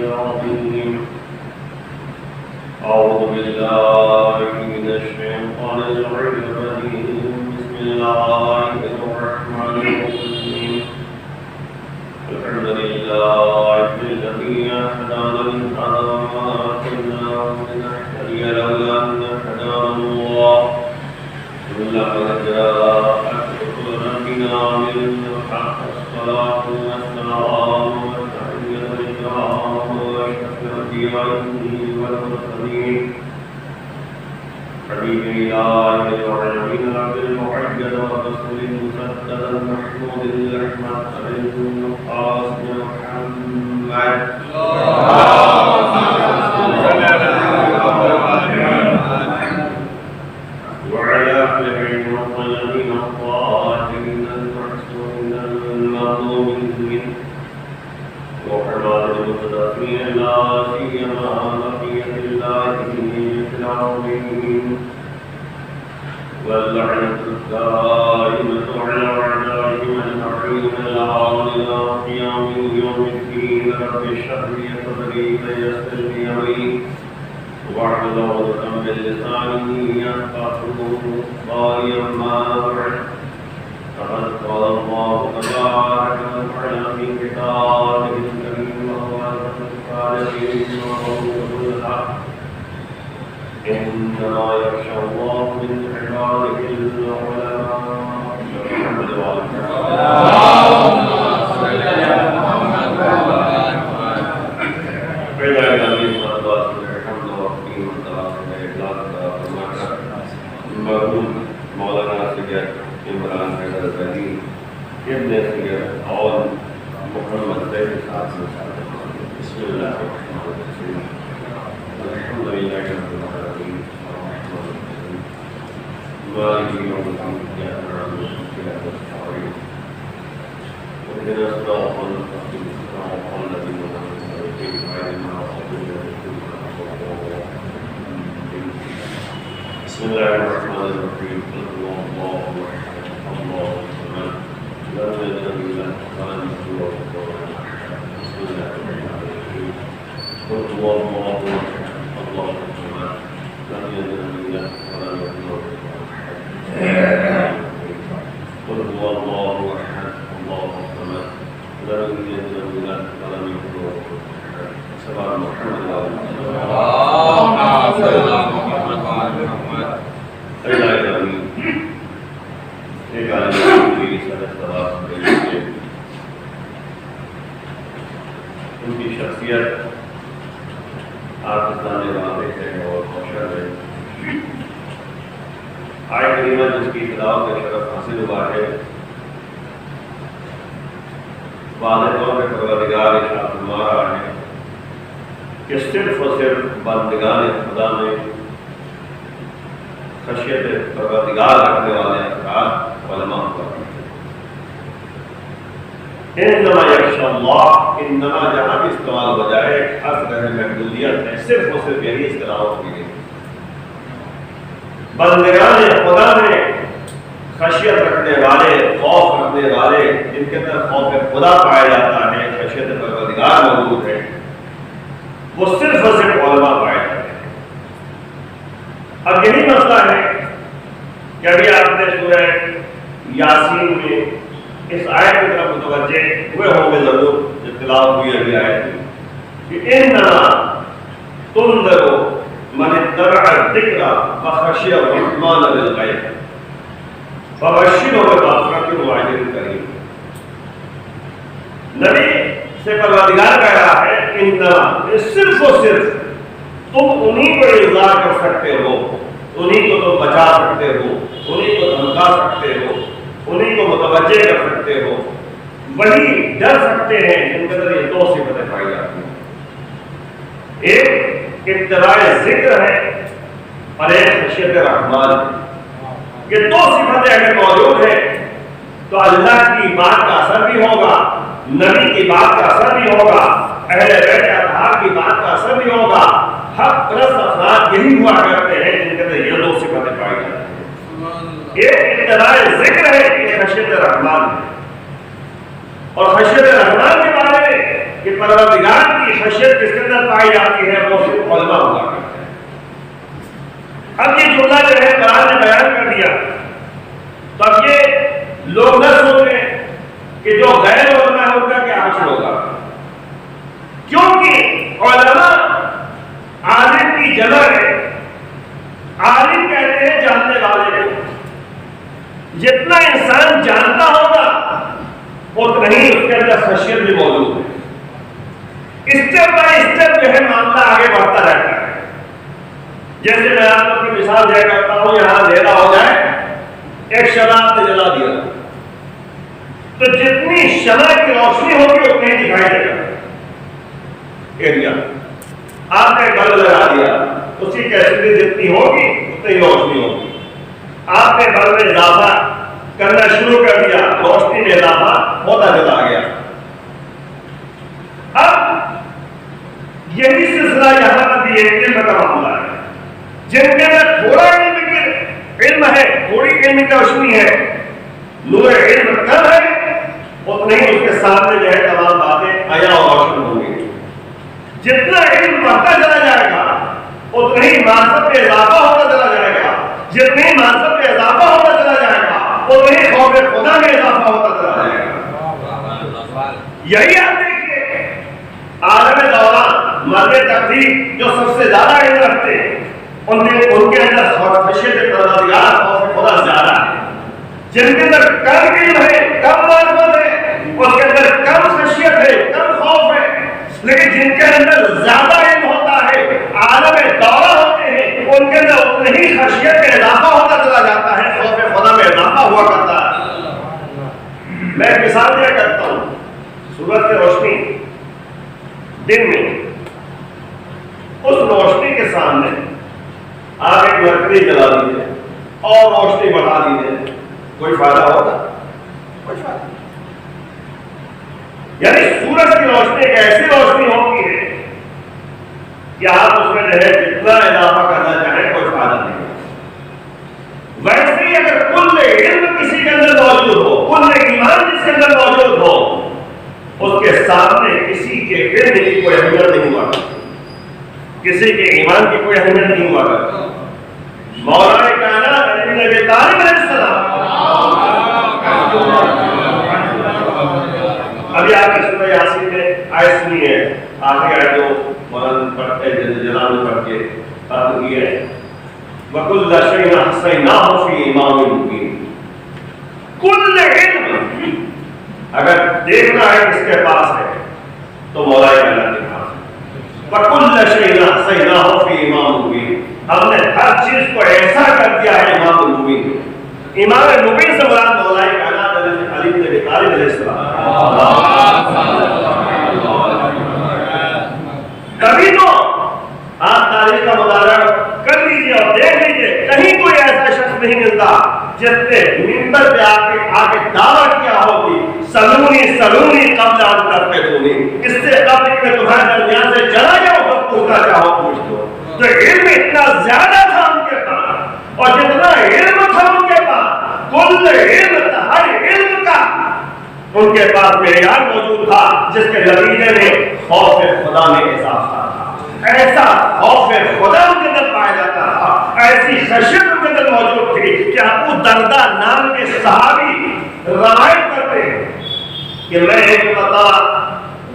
العظيم أعوذ بالله من الشيطان الرجيم بسم الله الرحمن الرحيم الحمد لله الذي هدانا لهذا وما كنا لنهتدي لولا أن هدانا الله لقد جاءت رسلنا بالحق الصلاة والسلام والتحية الكرام وأشرف الأنبياء والمرسلين حبيب الله العالمين عبد المحمد والرسول المسدد المحمود الرحمة القاسم محمد وعلى آله الطيبين الطاهرين المعصومين المظلومين وحماة المتدفين لا سيما بقية الله في العالمين واللعنة الدائمة على أعدائهم الأعين العون إلى قيام يوم الدين رب اشرح لي صدري ويسر لي أمري واحلل عقدة من لساني يفقهوا قولي أما بعد فقد قال الله تبارك وتعالى في كتابه الكريم وهو الصادقين وقوله الحق إنما يخشى الله من عباده العلماء محمد وآله مرحوم مولانا سید عمران حیدر علی ابن سید اور محمد زید صاحب بسم اللہ الرحمن الرحیم الحمد للہ رب العالمین مالک یوم الدین ایاک نعبد وایاک نستعین اهدنا الصراط المستقیم صراط الذین أنعمت عليهم غير المغضوب عليهم ولا الضالين بسم الله الرحمن الرحيم قل هو الله احد الله الصمد لم يلد ولم يولد ولم يكن له كفوا احد بسم الله الرحمن الرحيم قل هو الله احد الله الصمد لم يلد ولم يكن له كفوا احد قل هو الله احد الله الصمد لم يلد ولم يكن له كفوا احد سبحان محمد اللهم صل على محمد اللہ العالمین ایک عالم کی صدر ان کی شخصیت آپ بتانے والے ہیں اور خوشحال ہے آئے کریمہ جس کی خطاب کا شرف حاصل ہوا ہے واضح طور پہ پروردگار ارشاد فرما رہا ہے کہ صرف اور صرف بندگان خدا میں خشیت پروردگار رکھنے والے افراد علماء کو انما یخشی اللہ انما جہاں بھی استعمال ہو جائے ایک حرف ہے محدودیت ہے صرف اور صرف یہی استعمال کی گئی بندگان خدا میں خشیت رکھنے والے خوف رکھنے والے جن کے اندر خوف خدا پایا جاتا ہے خشیت پروردگار موجود ہے وہ صرف اور صرف علماء پائے جاتے ہیں اب یہی مسئلہ ہے کہ ابھی آپ نے سورہ یاسین میں اس آیت کی طرف متوجہ ہوئے ہوں گے ضرور جب تلاوت ہوئی ابھی آیت کہ انما تنذر من اتبع الذکر وخشی الرحمن بالغیب فبشرہ بمغفرۃ واجر کریم نبی سے پروردگار کہہ رہا ہے انما صرف اور صرف تم انہی کو اظہار کر سکتے ہو انہی کو تم بچا سکتے ہو انہی کو دھمکا سکتے ہو انہی کو متوجہ کر سکتے ہو وہی ڈر سکتے ہیں جن کے اندر یہ دو صفتیں پائی جاتی ہیں ایک اتباع ذکر ہے اور ایک خشیت رحمان یہ دو صفتیں اگر موجود ہیں تو اللہ کی بات کا اثر بھی ہوگا نبی کی بات کا اثر بھی ہوگا اہل بیت اطہار کی بات کا اثر بھی ہوگا حق پرست افراد یہی ہوا کرتے ہیں جن کے اندر یہ دو صفتیں پائی جاتی ہیں ایک اتباع ذکر ہے ایک خشیت رحمان ہے اور خشیت رحمان کے بارے میں کہ پروردگار کی خشیت کس کے اندر پائی جاتی ہے، وہ صرف علماء ہوا کرتے ہیں۔ اب یہ جملہ جو ہے قرآن نے بیان کر دیا، تو اب یہ لوگ نہ سوچیں کہ جو غیر علماء ہے ان کا کیا حشر ہوگا، کیونکہ علماء عالم کی جمع ہے۔ عالم کہتے ہیں جاننے والے کو، جتنا انسان جانتا ہوگا اتنا ہی اس کے اندر خشیت بھی موجود ہے۔ اسٹیپ بائی اسٹیپ جو ہے معاملہ آگے بڑھتا رہتا ہے۔ جیسے میں آپ کو مثال دیا کرتا ہوں، یہاں اندھیرا ہو جائے، ایک شمع نے جلا دیا تو جتنی شمع کی روشنی ہوگی اتنی ہی دکھائی دے گا ایریا۔ آپ نے بلب لگا دیا، اس کی کیپیسٹی جتنی ہوگی اتنی روشنی ہوگی۔ آپ نے بلب میں اضافہ کرنا شروع کر دیا، روشنی میں اضافہ ہوتا چلا گیا۔ اب یہی سلسلہ یہاں پر بھی ایک علم کا معاملہ ہے۔ جن کے اندر تھوڑا علم ہے، تھوڑی علم کی روشنی ہے، نور علم کم ہے، اتنے ہی اس کے سامنے جو ہے تمام باتیں عیاں اور روشن ہوں گی۔ جتنا علم بڑھتا چلا جائے گا اتنا ہی معرفت میں اضافہ ہوتا چلا جائے گا، جتنی معرفت میں اضافہ ہوتا چلا جائے گا اتنا ہی خوف خدا میں اضافہ ہوتا چلا جائے گا۔ یہی آپ دیکھیے عالم دوران مرد تقدیر جو سب سے زیادہ علم رکھتے ہیں ان کے اندر خشیت پروردگار خوف خدا زیادہ ہے۔ جن کے اندر کم علم ہے، کم معرفت ہے، اس کے اندر کم خشیت ہے، کم خوف ہے، لیکن جن کے اندر زیادہ علم ہوتا ہے، عالم دورہ ہوتے ہیں، ان کے اندر اتنی ہی خشیت میں اضافہ ہوتا چلا جاتا ہے، خوف خدا میں اضافہ ہوا کرتا ہے۔ میں ایک مثال دیا کرتا ہوں، سورج کی روشنی دن میں، اس روشنی کے سامنے آپ ایک لکڑی جلا دیجیے اور روشنی بڑھا دیجیے، کوئی فائدہ ہوگا؟ کوئی فائدہ۔ یعنی سورج کی روشنی ایک ایسی روشنی ہوتی ہے کہ آپ اس میں جو ہے جتنا اضافہ کرنا چاہیں کوئی فائدہ نہیں۔ ویسے ہی اگر کل علم کسی کے اندر موجود ہو، کل ایمان جس کے اندر موجود ہو، اس کے سامنے کسی کے علم کی کوئی اہمیت نہیں ہوا، کسی کے ایمان کی کوئی اہمیت نہیں ہوا کرتی۔ مولا کائنات علی بن ابی طالب علیہ السلام، ابھی آپ نے سورہ یاسین میں آیت سنی ہے، آخری آیت جو مولانا پڑھتے جلال میں پڑھ کے ختم کی ہے، وَكُلَّ شَيْءٍ أَحْصَيْنَاهُ فِي إِمَامٍ مُبِينٍ۔ کل علم اگر دیکھنا ہے کس کے پاس ہے تو مولا کائنات کے پاس ہے۔ وَكُلَّ شَيْءٍ أَحْصَيْنَاهُ فِي إِمَامٍ مُبِينٍ، ہم نے ہر چیز کو ایسا کر دیا ہے امام مبین۔ امام مبین سے مراد مولا کائنات علی بن ابی طالب علیہ السلام۔ کبھی تو آپ تاریخ کا مطالعہ کر لیجیے اور دیکھ لیجیے، کہیں کوئی ایسا شخص نہیں ملتا جس نے منبر پہ آ کے دعویٰ کیا ہوگی سلونی سلونی قبل ان ترفعونی، اس سے قبل کہ تمہارے درمیان سے چلا جاؤ تو پوچھنا چاہو پوچھ لو۔ تو علم اتنا زیادہ تھا ان کے پاس، اور جتنا علم تھا ان کے پاس، کل علم تھا، ہر علم کا ان کے پاس معیار موجود تھا جس کے نتیجے میں خوف خدا میں اضافہ تھا۔ ایسا خوف خدا ان کے اندر پایا جاتا تھا، ایسی خشیت ان کے اندر موجود تھی کہ ابو درداء نام کے صحابی روایت کرتے ہیں کہ میں ایک پتا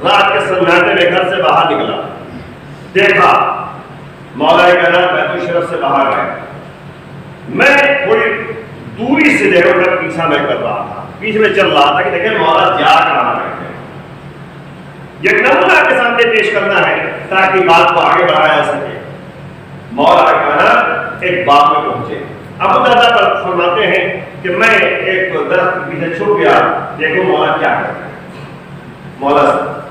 رات کے سناٹے میں گھر سے باہر نکلا، دیکھا مولا کائنات بیت الشرف سے باہر گئے، میں تھوڑی دوری سے دیکھو کر پیچھا میں کر رہا تھا، پیچھے میں چل رہا تھا کہ دیکھیں مولا جا کہاں رہے ہیں۔ یہ نمونہ کے سامنے پیش کرنا ہے تاکہ بات کو آگے بڑھایا جا سکے۔ مولا کائنات ایک باغ میں پہنچے، ابو درداء پر فرماتے ہیں کہ میں ایک درخت کے پیچھے چھپ گیا، دیکھو مولا کیا کر رہے ہیں۔ مولا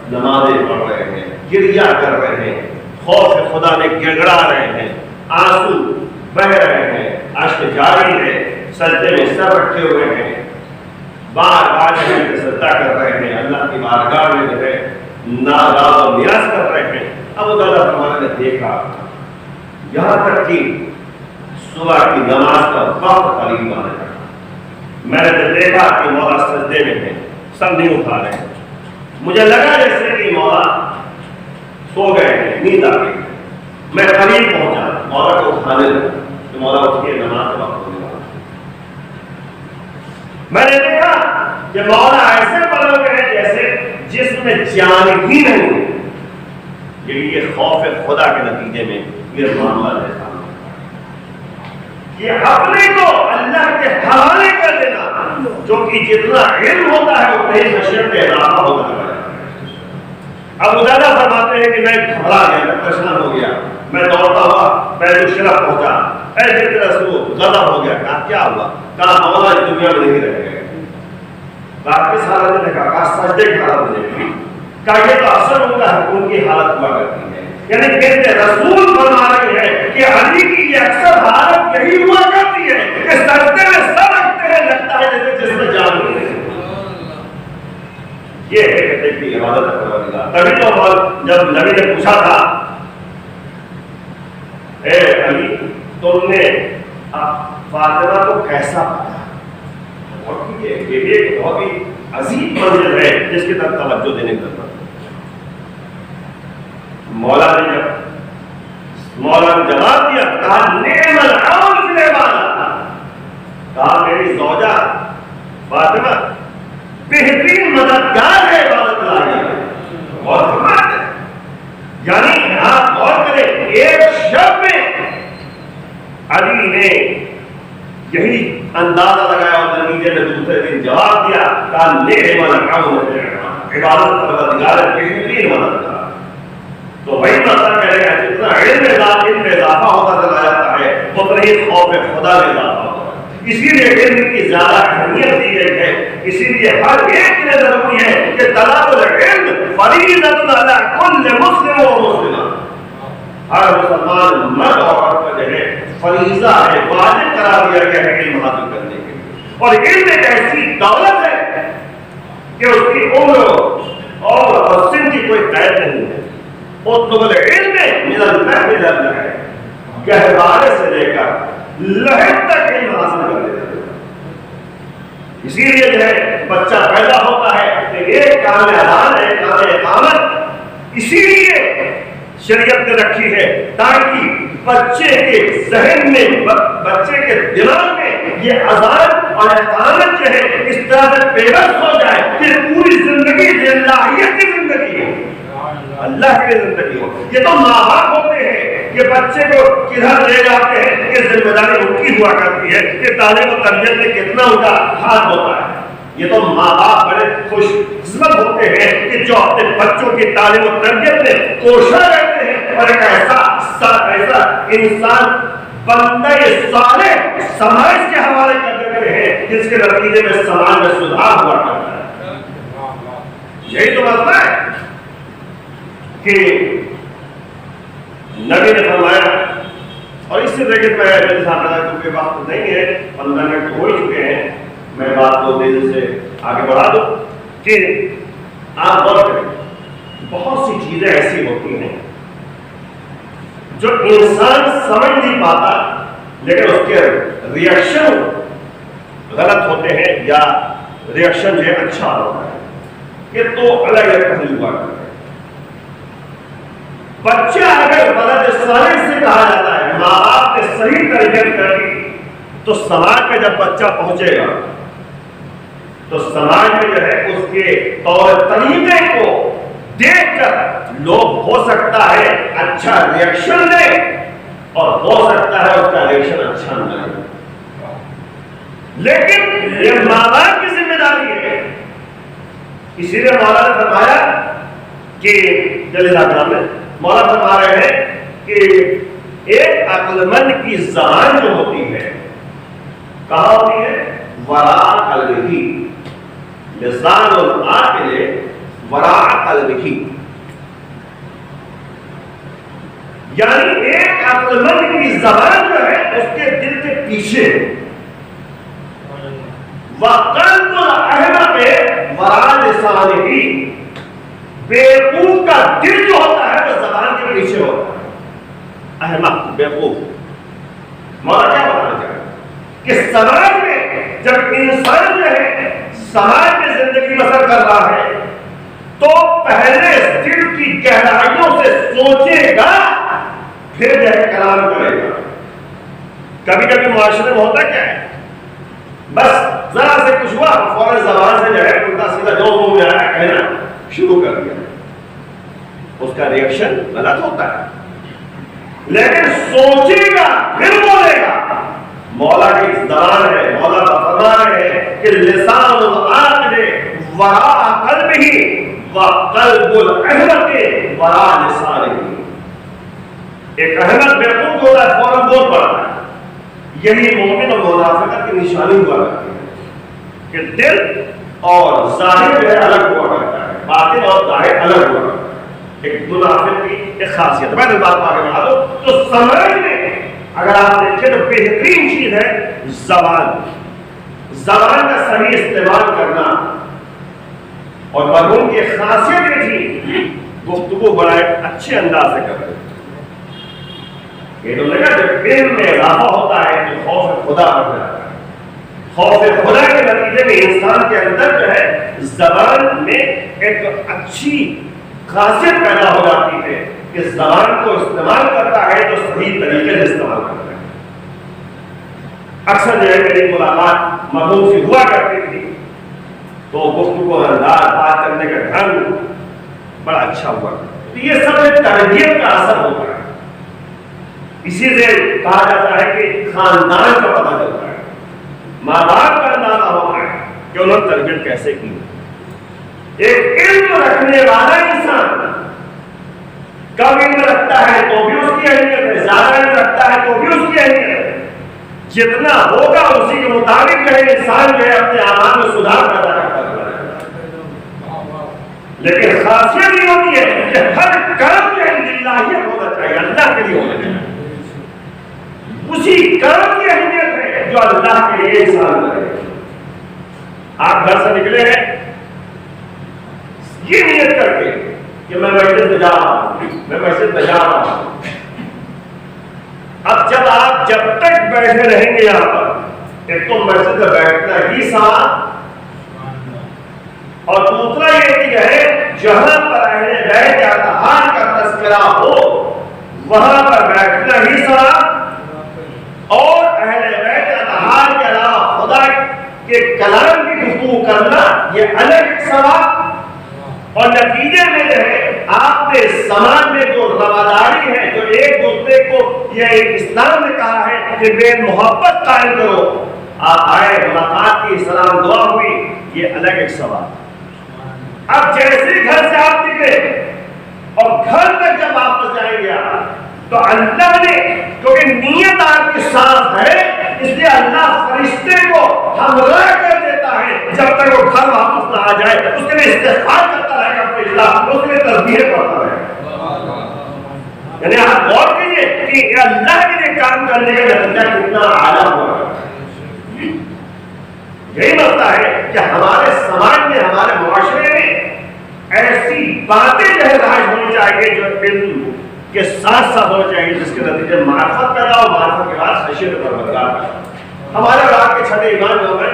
نمازیں پڑھ رہے ہیں، گریہ کر رہے ہیں، خوف خدا میں گڑگڑا رہے ہیں، آنسو بہ رہے ہیں، اشک جاری ہے، سجدے میں سر رکھے ہوئے ہیں، بار بار سجدہ کر رہے ہیں، اللہ کی بارگاہ میں جو ہے ناز و نیاز کر رہے ہیں۔ ابو درداء فرماتے نے دیکھا یہاں تک کہ صبح کی نماز کا وقت قریب آنے لگا، میں نے دیکھا کہ مولا سجدے میں ہیں، سر نہیں اٹھا رہے ہیں، مجھے لگا جیسے کہ مولا سو گئے ہیں، نیند آ گئی، میں قریب پہنچا، مولا کو اٹھانے لگا کہ مولا اٹھ کے نماز کا وقت ہونے والا۔ میں نے دیکھا کہ مولا ایسے پلو گئے جیسے جس میں جان ہی نہیں، یہ خوف خدا کے نتیجے میں یہ معاملہ ہے کہ اپنے کو اللہ کے حوالے کر دینا، جو کہ جتنا علم ہوتا ہے اتنا ہی خشیت میں اضافہ ہوتا ہے۔ ابو درداء فرماتے ہیں کہ میں گھبرا گیا، میں پریشان ہو گیا، میں دوڑتا ہوا بیت الشرف پہنچا، اے ذکر رسول غضب ہو گیا، کہا کیا ہوا؟ کہا مولا اس دنیا میں نہیں رہ گئے۔ کہا کس حالت میں؟ کہا سجدے کی حالت میں۔ کہا یہ تو اکثر ہوتا ہے، ان کی حالت ہوا کرتی ہے، یعنی کہتے رسول فرما رہے ہیں کہ علی کی یہ اکثر حالت یہی ہوا کرتی ہے کہ سجدے میں سر رکھتے ہیں، لگتا ہے جیسے جس میں جان نہیں ہے۔ یہ ہے کہتے کہ عبادت کرنا۔ تبھی تو جب نبی نے پوچھا تھا اے علی تم نے فاطمہ کو کیسا پایا؟ یہ ایک بہت ہی عظیم منزل ہے جس کی طرف توجہ دینے کی ضرورت ہے۔ مولا نے جواب دیا، کہا نعم العون فی العبادہ، کہا میری زوجہ فاطمہ بہترین مددگار ہے عبادت لانے میں۔ اور فرماتے ہیں یعنی آپ غور کریں، ایک شب میں علی نے یہی اندازہ لگایا اور نتیجے میں دوسرے دن جواب دیا، کہا نعم العون فی العبادہ، عبادت پروردگار بہترین مددگار۔ تو وہی مطلب کہہ رہے ہیں جتنا علم میں اضافہ ہوتا چلا جاتا ہے اتنا ہی خوف خدا میں اضافہ ہوتا ہے۔ اسی لیے علم کی زیادہ اہمیت دی گئی ہے، اسی لیے ہر ایک کے لیے ضروری ہے کہ طلب العلم فریضۃ علی کل مسلم و مسلمہ، ہر مسلمان مرد اور عورت پر جو ہے فریضہ ہے، واجب قرار دیا گیا ہے علم حاصل کرنے کے لیے۔ اور علم ایک ایسی دولت ہے کہ اس کی عمر اور سن کی کوئی قید نہیں ہے۔ اطلب العلم من الفهم الى اللحد، گہرے سے لے کر لحد تک علم حاصل کر لیتے ہیں۔ اسی لیے جو ہے بچہ پیدا ہوتا ہے کہ ایک کام اذان ہے، کام اقامت، اسی لیے شریعت نے رکھی ہے تاکہ بچے کے ذہن میں، بچے کے دماغ میں یہ اذان اور اقامت جو ہے اس طرح سے پیوست ہو جائے کہ پوری زندگی للہیت کی زندگی ہے، اللہ کی زندگی ہو۔ یہ تو ماں باپ ہوتے ہیں کہ بچے کو کدھر لے جاتے ہیں، یہ ذمہ داری ان کی ہوا کرتی ہے کہ تعلیم و تربیت میں کتنا ان کا ہاتھ ہوتا ہے۔ یہ تو ماں باپ بڑے خوش قسمت ہوتے ہیں کہ جو اپنے بچوں کی تعلیم و تربیت میں کوشاں رہتے ہیں، اور ایک ایسا انسان بندہ صالح سماج کے حوالے کر دیتے ہیں جس کے نتیجے میں سماج میں سدھار ہوا کرتا ہے۔ یہی تو مسئلہ ہے کہ نبی نے فرمایا، اور اس سے دیکھیں میں میرے سامنے کیونکہ وقت نہیں ہے، 15 منٹ ہو چکے ہیں، میں بات کو دیر سے آگے بڑھا دوں کہ آپ غور کریں، بہت سی چیزیں ایسی ہوتی ہیں جو انسان سمجھ نہیں پاتا لیکن اس کے ریئیکشن غلط ہوتے ہیں یا ریئیکشن جو ہے اچھا ہوتا ہے۔ یہ تو الگ الگ پہلو ہوا کرتے ہیں۔ بچہ اگر ولد صالح سے کہا جاتا ہے، ماں باپ نے صحیح تربیت کر دی، تو سماج میں جب بچہ پہنچے گا تو سماج میں جو ہے اس کے طور طریقے کو دیکھ کر لوگ ہو سکتا ہے اچھا ریئیکشن لے اور ہو سکتا ہے اس کا ریئیکشن اچھا نہ لے، لیکن یہ ماں باپ کی ذمہ داری ہے۔ اسی لیے مولا نے فرمایا کہ مولا فرما رہے ہیں کہ ایک عقل مند کی زبان جو ہوتی ہے کہاں ہوتی ہے؟ وراء قلبہ، لسان العاقل وراء قلبہ، یعنی ایک عقل مند کی زبان جو ہے اس کے دل کے پیچھے، وقلب الاحمق وراء لسانہ، بیوقوف کا دل جو ہوتا ہے وہ زبان کے پیچھے ہوتا ہے۔ احمق، بیوقوف، مولا کیا بتانا چاہے کہ سماج میں جب انسان جو ہے سماج میں زندگی بسر کر رہا ہے تو پہلے دل کی گہرائیوں سے سوچے گا پھر جو ہے کلام کرے گا. کبھی کبھی معاشرے میں ہوتا کیا ہے، بس ذرا سے کچھ ہوا فوراً زبان سے جو ہے الٹا سیدھا جو منہ میں آیا کہنا شروع کر دیا. اس کا ریئیکشن غلط ہوتا ہے، لیکن سوچے گا پھر بولے گا. مولا کی زبان ہے، مولا کا فرمان ہے کہ لسان العاقل وراء قلبہ وقلب الاحمق وراء لسانہ. ایک احمق بیوقوف ہوتا ہے فوراً بول پڑتا ہے. یہی مومن اور منافقت کی نشانی ہوا کرتی ہے کہ دل اور ظاہر جو ہے الگ ہوا کرتا ہے، باطن اور ظاہر الگ ہوا کرتا ہے. ایک منافق کی ایک خاصیت. میں نے بات آگے بڑھا دو تو سمجھ میں اگر آپ دیکھیں تو بہترین چیز ہے زبان. زبان کا صحیح استعمال کرنا. اور مرحوم کی خاصیت یہ تھی گفتگو بڑا اچھے انداز سے کر رہے تھے. یہ تو لگا جب علم میں اضافہ ہوتا ہے تو خوف خدا بڑھ جاتا ہے. خوف خدا کے نتیجے میں انسان کے اندر جو ہے زبان میں ایک اچھی خاصیت پیدا ہو جاتی ہے کہ زبان کو استعمال کرتا ہے تو صحیح طریقے سے استعمال کرتا ہے. اکثر جو ہے میری ملاقات مرحوم سے ہوا کرتی تھی تو گفتگو انداز بات کرنے کا ڈھنگ بڑا اچھا ہوا. تو یہ سب تربیت کا اثر ہوتا ہے. اسی سے کہا جاتا ہے کہ خاندان کا پتہ چلتا ہے، ماں باپ کا اندازہ ہوتا ہے کہ انہوں نے تربیت کیسے کی. ایک علم رکھنے والا انسان کم علم رکھتا ہے تو بھی اس کی اہمیت ہے، زیادہ علم رکھتا ہے تو بھی اس کی اہمیت ہے. جتنا ہوگا اسی کے مطابق جو ہے انسان جو ہے اپنے اعمال میں سدھار پیدا کرتا ہے. لیکن خاصیت یہ ہوتی ہے کہ ہر کام جو ہے للہیت ہونا چاہیے، اللہ کے لیے ہونا چاہیے. اسی کام کی اہمیت ہے جو اللہ کے لیے انسان کرے. آپ گھر سے نکلے ہیں یہ نیت کر کے کہ میں مسجد میں جا رہا ہوں، میں مسجد میں جا رہا ہوں. اب جب تک بیٹھے رہیں گے یہاں پر، ایک تو مسجد میں بیٹھنا ہی ثواب، اور دوسرا یہ کہ ہے جہاں پر اہل بیت یا اطہار کا تذکرہ ہو وہاں پر بیٹھنا ہی ثواب، اور اہل بیت اطہار کے علاوہ خدا کے کلام کی گفتگو کرنا یہ الگ ثواب. اور نتیجے میں جو ہے آپ نے سماج میں جو رواداری ہے، جو ایک دوسرے کو یہ اسلام نے کہا ہے کہ بے محبت قائم کرو، آپ آئے ملاقات کی سلام دعا ہوئی، یہ الگ ایک ثواب. اب جیسے گھر سے آپ نکلے اور گھر تک جب واپس جائیں گے تو اللہ نے کیونکہ نیت آپ کی صاف ہے اس لیے اللہ فرشتے کو ہمراہ کر دیتا ہے جب تک وہ گھر واپس نہ آ جائے. اس کے لیے استغفار کرتا رہے گا فرشتہ، اس کے لیے تسبیح پڑھتا رہے گا. یعنی آپ غور کیجیے کہ اللہ کے لیے کام کرنے کا نتیجہ کتنا اعلیٰ ہوا. یہی مسئلہ ہے کہ ہمارے سماج میں، ہمارے معاشرے میں ایسی باتیں جو ہے رائج ہونی چاہیے جو علم کے ساتھ ساتھ ہونا چاہیے، جس کے نتیجے معرفت پیدا ہو، معرفت کے بعد خشیت پروردگار پیدا ہو. ہمارے اور آپ کے چھٹے ایمان جو ہیں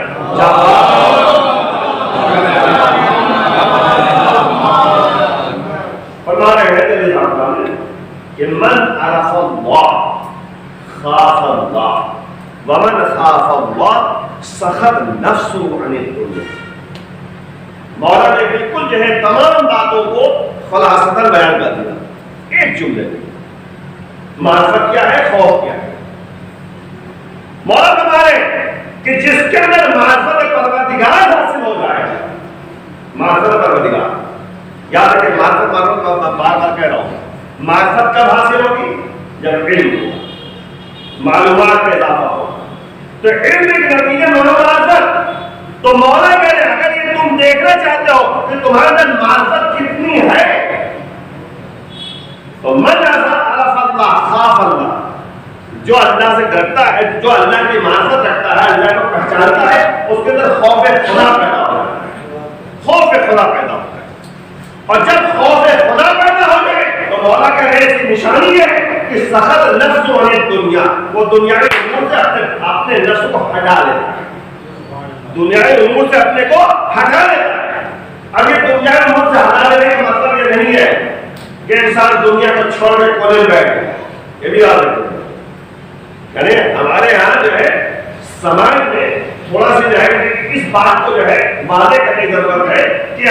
فرما رہے ہیں تیرے جانتا ہے کہ من عرف اللہ خاف اللہ ومن خاف اللہ سخط نفس عن الدنیا. مولا نے بالکل جو ہے تمام باتوں کو خلاصتاً بیان کر دیا ایک جملے میں. معرفت کیا ہے، خوف کیا ہے. مولا فرما رہے کہ جس کے اندر معرفت پروردگار حاصل ہو جائے، معرفت پروردگار، یاد رکھیں معرفت بار بار کہہ رہا ہوں، معرفت کب حاصل ہوگی؟ جب علم ہو، معلومات میں اضافہ ہو. تو علم کے نتیجے میں معرفت. تو مولا کہہ رہے اگر یہ تم دیکھنا چاہتے ہو کہ تمہارے اندر معرفت کتنی ہے تو من عرف اللہ خاف اللہ، جو اللہ سے ڈرتا ہے، جو اللہ کی معرفت رکھتا ہے، اللہ کو پہچانتا ہے، اس کے اندر خوف خدا پیدا ہوتا ہے. خوف خدا پیدا ہوتا ہے. اور جب خوف خدا پیدا ہو جائے تو مولا کہہ رہے اس کی نشانی ہے کہ سخط نفس عن دنیا، وہ دنیاوی امور سے اپنے نفس کو ہٹا لیتا ہے، دنیاوی امور سے اپنے کو ہٹا لیتا ہے. اب یہ دنیا میں مجھ سے ہٹا دینے کا مطلب یہ نہیں ہے کہ انسان دنیا کو چھوڑ کے کونے میں بیٹھ گیا، یہ بھی یاد رکھیں۔ یعنی ہمارے یہاں جو ہے سماج میں تھوڑا سی جو ہے اس بات کو جو ہے واضح کرنے کی ضرورت ہے کہ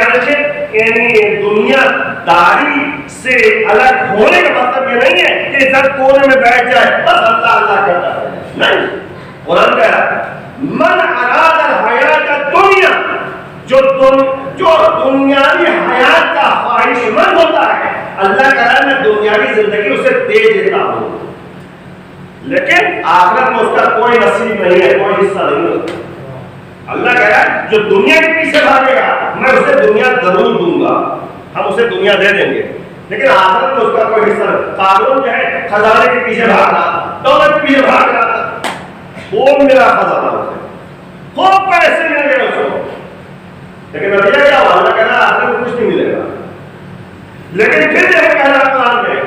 یعنی دنیا داری سے الگ ہونے کا مطلب یہ نہیں ہے کہ انسان کونے میں بیٹھ جائے بس اللہ اللہ کرتا ہے، نہیں۔ قرآن کہہ رہا ہے من اراد الحیات الدنیا، جو دنیاوی حیات کا خواہش مند ہوتا ہے، اللہ کہہ رہا ہے میں دنیاوی زندگی اسے دے دیتا ہوں، لیکن آخرت میں اس کا کوئی نصیب نہیں ہے، کوئی حصہ نہیں ہوتا۔ اللہ کہہ رہا ہے جو دنیا کے پیچھے بھاگے گا میں اسے دنیا ضرور دوں گا، ہم اسے دنیا دے دیں گے، لیکن آخرت میں اس کا کوئی حصہ نہیں۔ قارون جو ہے خزانے کے پیچھے بھاگ رہا تھا، دولت کے پیچھے بھاگ رہا تھا، خوب ملا خزانہ اسے، خوب پیسے مل گئے اس کو، لیکن نتیجہ کیا ہوا؟ اللہ کہہ رہا ہے آخرت میں کچھ نہیں ملے گا۔ لیکن پھر یہ کہہ رہا ہے قرآن میں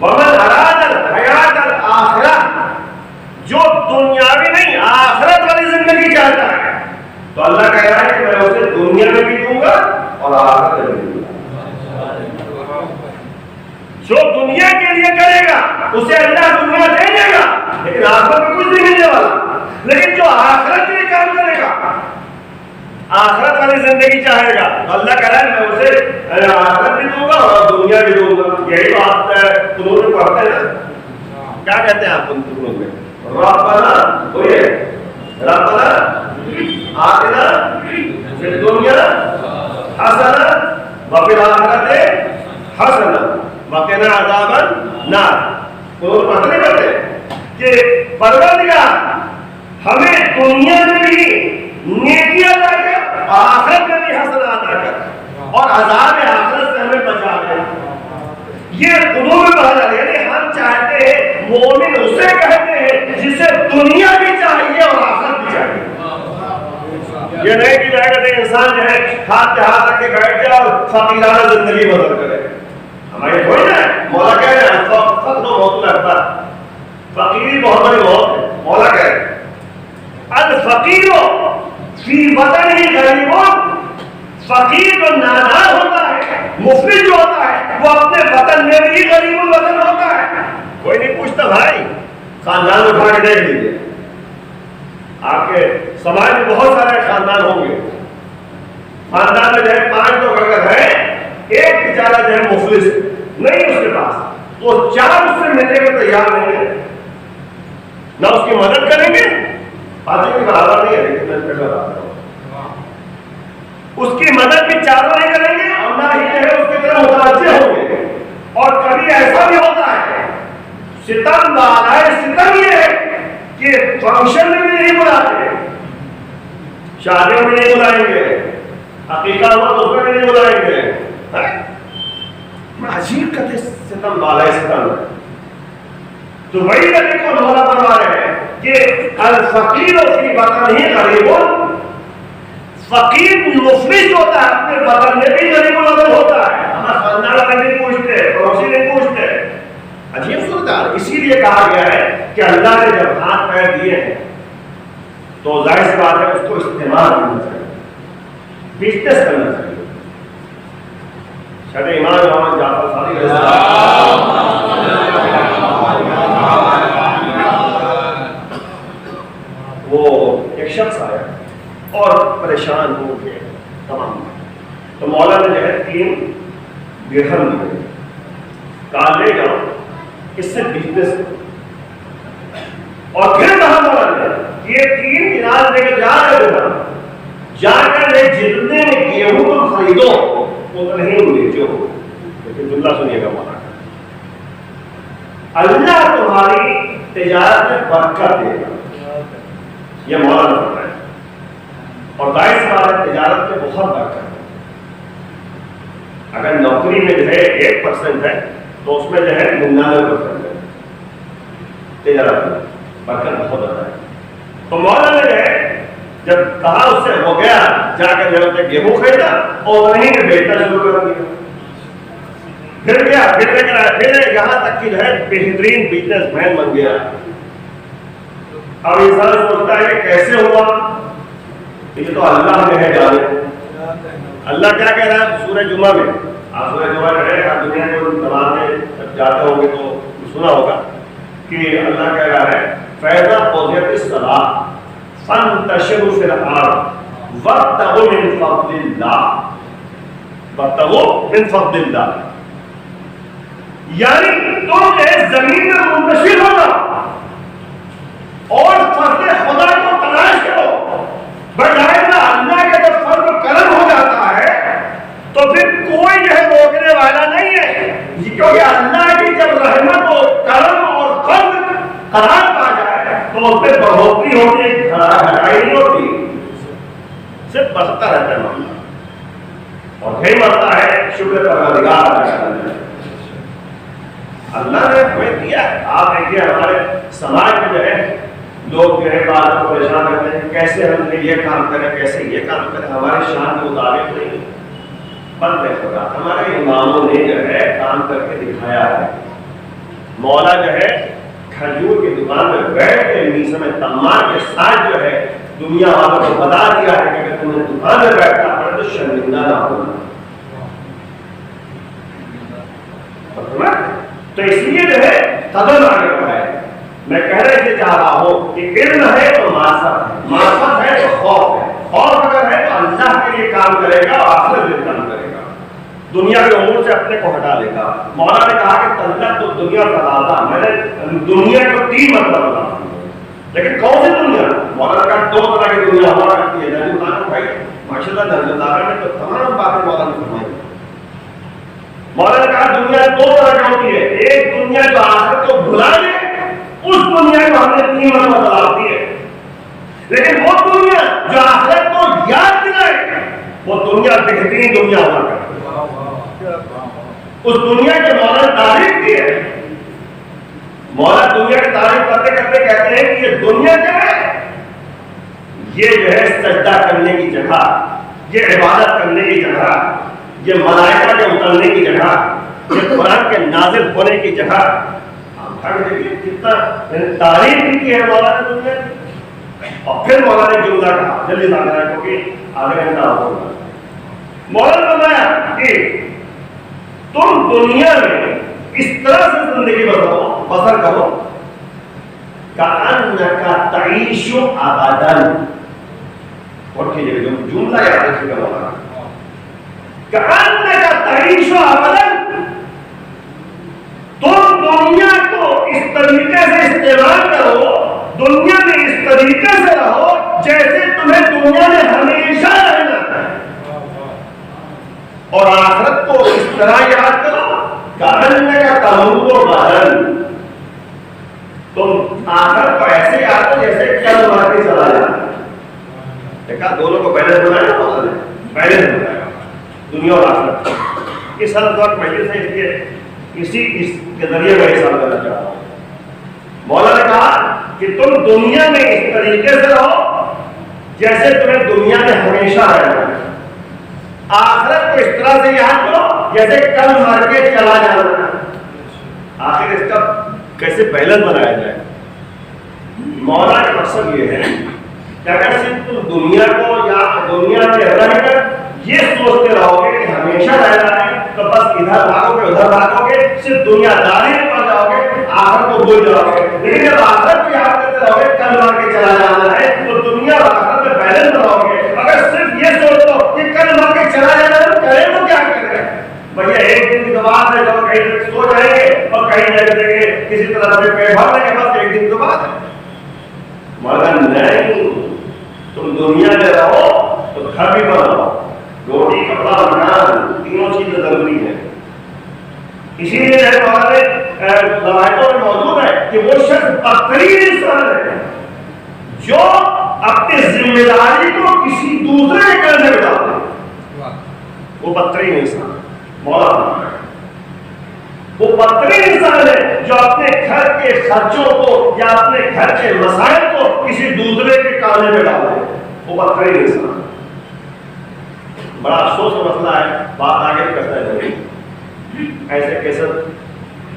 وَمَنْ أَرَادَ الْحَيَاةَ الْآخِرَةَ، جو دنیاوی نہیں آخرت والی زندگی چاہتا ہے تو اللہ کہہ رہا ہے کہ میں اسے دنیا میں بھی دوں گا اور آخرت میں بھی دوں گا۔ جو دنیا کے لیے کرے گا اسے اللہ دنیا دے دے گا، لیکن آخرت میں کچھ نہیں ملنے والا۔ لیکن جو آخرت کے لیے کام کرے گا، آخرت والی زندگی چاہے گا تو اللہ کہہ رہا ہے میں اسے آخرت بھی دوں گا اور دنیا بھی دوں گا۔ یہی تو آپ قرآن میں پڑھتے ہیں نا، کیا کہتے ہیں آپ قرآن میں؟ ربنا بولیے ربنا آتنا فی الدنیا حسنہ وفی الآخرۃ حسنہ وقنا عذاب النار۔ قرآن پڑھتے نہیں پڑھتے کہ پروردگار ہمیں دنیا میں بھی نیکی عطا کر، آخرت میں بھی حسنہ عطا کر، اور عذاب آخرت سے ہمیں بچا دے۔ یہ قرآن میں پڑھا جاتا ہے، یعنی ہم چاہتے ہیں مومن اسے کہتے ہیں جسے دنیا بھی چاہیے اور آخرت بھی چاہیے۔ یہ نہیں کہ جائے گا انسان جو ہے ہاتھ پہ ہاتھ رکھ کے بیٹھ جائے اور فقیرانہ زندگی بدل کرے۔ ہمارے تھوڑی نا مولا کہہ رہے ہیں فقر و موت اکبر، فقیری بہت بڑی موت ہے۔ مولا کہہ رہے ہیں الفقیر فی وطنہ غریب، فقیر جو نادار ہوتا ہے، مفلس جو ہوتا ہے، وہ اپنے وطن میں بھی غریب الوطن ہوتا ہے۔ کوئی نہیں پوچھتا بھائی، خاندان اٹھا کے دیکھ لیجیے، آپ کے سماج میں بہت سارے خاندان ہوں گے، خاندان میں جو ہے 5 لوگ اگر ہیں، ایک بیچارہ جو ہے مفلس نہیں اس کے پاس، تو 4 اس سے ملنے کو تیار نہیں ہے، نہ اس کی مدد کریں گے، باتیں کی برابر نہیں ہے لیکن میں پہلے بتا رہا ہوں، اس کی مدد بھی 4 نہیں کریں گے اور نہ ہی جو ہے اس کی طرح متوجہ ہوں گے۔ اور کبھی ایسا بھی ہوتا ہے ستم بالائے ستم یہ ہے کہ فنکشن میں بھی نہیں بلاتے، شادیوں میں نہیں بلائیں گے، عقیقہ ہوا تو اس میں بھی نہیں بلائیں گے۔ عجیب کہتے ستم بالائے ستم، تو وہی نبی کو مولا فرما رہے ہیں کہ الفقیر فی وطنہ غریب، فقیر مفلس ہوتا ہے اپنے وطن میں بھی غریب الوطن ہوتا ہے، ہمارا خاندان والے نہیں پوچھتے، پڑوسی نہیں پوچھتے۔ عجیب صورتحال، اسی لیے کہا گیا ہے کہ اللہ نے جب ہاتھ پیر دیے ہیں تو ظاہر سی بات ہے اس کو استعمال کرنا چاہیے، بزنس کرنا چاہیے۔ شاید امام محمد جعفر صادق علیہ السلام وہ ایک شخص آیا اور پریشان ہو گئے تمام، تو مولا نے جو ہے 3 درہم دیے، کہا لے جاؤ اس سے بزنس کرو، اور پھر کہا مولا نے یہ 3 دینار لے کے جا رہے ہو، جا کر یہ جتنے گیہوں تم خریدو اتنے ہی بیچو، لیکن جملہ سنیے گا مولا کا، اللہ تمہاری تجارت میں برکت دے گا، یہ مولا نے فرمایا۔ اور ظاہر سی بات ہے تجارت میں بہت برکت ہے، اگر نوکری میں جو ہے 1% ہے تو اس میں جو ہے 99% ہے، تجارت میں برکت بہت زیادہ ہے۔ تو مولا نے جو ہے جب کہا اس سے ہو گیا، جا کر جو ہے گیہوں خریدا اور وہیں پہ بیچنا شروع کر دیا، پھر گیا پھر لے کر آیا، پھر یہاں تک کہ جو ہے بہترین بزنس مین بن گیا۔ اب انسان سوچتا ہے کہ کیسے ہوا، یہ تو اللہ نے ہے جانے، اللہ کیا کہہ رہا ہے سورہ جمعہ میں؟ آپ سورہ جمعہ جو ہے آپ دنیا کو نماز میں جاتے ہوں گے تو سنا ہوگا کہ اللہ کہہ رہا ہے فَإِذَا قُضِيَتِ الصَّلَاةُ فَانتَشِرُوا فِي الْأَرْضِ وَابْتَغُوا مِن فَضْلِ اللَّهِ وَابْتَغُوا مِن فَضْلِ اللَّهِ، یعنی تم جو ہے زمین میں منتشر ہو جاؤ اور فضل خدا کو تلاش کرو، بجائے اللہ کا جب فضل و کرم ہو جاتا ہے تو پھر کوئی جو ہے روکنے والا نہیں ہے، کیونکہ اللہ کی جب رحمت و کرم اور فضل قرار پا جائے تو اس پہ بڑھوتری ہوتی ہے، گھٹائی نہیں ہوتی، صرف بڑھتا رہتا ہے معاملہ، اور یہی مرتا ہے شکر پروردگار اللہ نے ہمیں دیا ہے۔ آپ دیکھیے ہمارے سماج میں جو ہے لوگ جو ہے بعض کو پریشان کرتے ہیں کیسے ہم نے یہ کام کریں کیسے یہ کام کریں، ہمارے شان کے مطابق نہیں بند ہے خدا۔ ہمارے اماموں نے جو ہے کام کر کے دکھایا ہے۔ مولا جو ہے کھجور کی دکان میں بیٹھ کے میسم تمام کے ساتھ جو ہے دنیا والوں کو بتا دیا ہے کہ اگر تمہیں دکان میں بیٹھنا پڑے تو شرمندہ نہ ہونا۔ تو اس لیے جو ہے قدم آگے بڑھائے۔ میں کہہ رہے چاہ رہا ہوں کہ علم ہے تو معرفت ہے، معرفت ہے تو خوف ہے، خوف اگر ہے تو اللہ کے لیے کام کرے گا اور آخرت میں کام کرے گا، دنیا کے امور سے اپنے کو ہٹا لے گا۔ مولا نے کہا کہ تلت تو دنیا تلازا، میں نے دنیا کو 3 مرتبہ بتایا، لیکن کون سی دنیا؟ مولا نے کہا 2 طرح کی دنیا ہوا کرتی ہے، جیسے قرآن بھائی ماشاء اللہ درجہ دار میں تو تمام باتیں مولا نے فرمائی۔ مولا نے کہا دنیا 2 طرح کی ہوتی ہے، ایک دنیا جو آخرت کو بھلا دے، اس دنیا کو ہم نے 3 مرتبہ بتا دی ہے، لیکن وہ دنیا جو آخرت کو یاد دلائے وہ دنیا بہترین دنیا ہوا کرتی ہے۔ اس دنیا کے مولا نے تعریف کی ہے۔ مولا دنیا کی تعریف کرتے کرتے کہتے ہیں کہ یہ دنیا کیا ہے؟ یہ جو ہے سجدہ کرنے کی جگہ، یہ عبادت کرنے کی جگہ، یہ ملائکہ کے اترنے کی جگہ، یہ قرآن کے نازل ہونے کی جگہ۔ دیکھیے کتنا تعریف بھی کی ہے مولا نے دنیا کی۔ اور پھر مولا نے جملہ کہا، جلدی نہ کریں کیونکہ آگے گھنٹہ ہوگا۔ مولا نے بتایا کہ تم دنیا میں اس طرح سے زندگی بسر کرو کأنک تعیش ابدا، اور جملہ یاد رکھیے گا مولا، کأنک تعیش ابدا، تم دنیا کو اس طریقے سے استعمال کرو، دنیا میں اس طریقے سے رہو جیسے تمہیں دنیا میں ہمیشہ رہنا ہے، اور آخرت کو اس طرح یاد کرو کأنک تمر غدا، تم آخرت کو ایسے یاد کرو جیسے کل مر کے چلا جانا۔ دیکھا دونوں کو بیلنس بنایا نا، بیلنس بنایا دنیا اور آخرت۔ اس حد تک مجلس ہے، اس لیے اس کے ذریعے میں حساب کرنا چاہتا ہوں۔ مولا نے کہا کہ تم دنیا میں اس طریقے سے رہو جیسے تمہیں دنیا میں ہمیشہ رہنا ہے، آخرت کو اس طرح سے یاد کرو جیسے کل مر کے چلا جانا ہے۔ آخر اس کا کیسے بیلنس بنایا جائے؟ مولا کا مقصد یہ ہے کہ اگر صرف تم دنیا کو یا دنیا میں رہ کر یہ سوچتے رہو گے کہ ہمیشہ رہنا ہے تو بس ادھر بھاگو گے ادھر بھاگو گے، صرف دنیا داری میں پڑ جاؤ گے، آخرت کو بھول جاؤ گے۔ لیکن جب آخرت کو یاد کرتے رہو گے کل مر کے چلا جانا ہے تو دنیا اور آخرت میں بیلنس بناؤ گے۔ اگر صرف یہ سوچ لو کہ کل مر کے چلا جانا ہے تو کریں تو کیا کریں؟ بھیا ایک دن کی بات ہے، جب کہیں سو جائیں گے اور کہیں جائیں گے کسی طرح سے پیٹ بھر لیں گے، بس ایک دن کی بات ہے۔ مگر نہیں، تم دنیا میں رہو تو گھر بھی بناؤ، روٹی کپڑا مکان تینوں چیزیں ضروری ہیں۔ اسی لیے ہمارے روایتوں میں موجود ہے کہ وہ شخص بدترین انسان ہے جو اپنی ذمہ داری کو کسی دوسرے کے کندھے پہ ڈال دے، وہ بدترین انسان مولا ہے۔ وہ بدترین انسان ہے جو اپنے گھر کے خرچوں کو یا اپنے گھر کے مسائل کو کسی دوسرے کے کاندھے پہ ڈال دے، وہ بدترین انسان۔ بڑا افسوس کا مسئلہ ہے، بات آگے کرتا ہے ایسے کیسے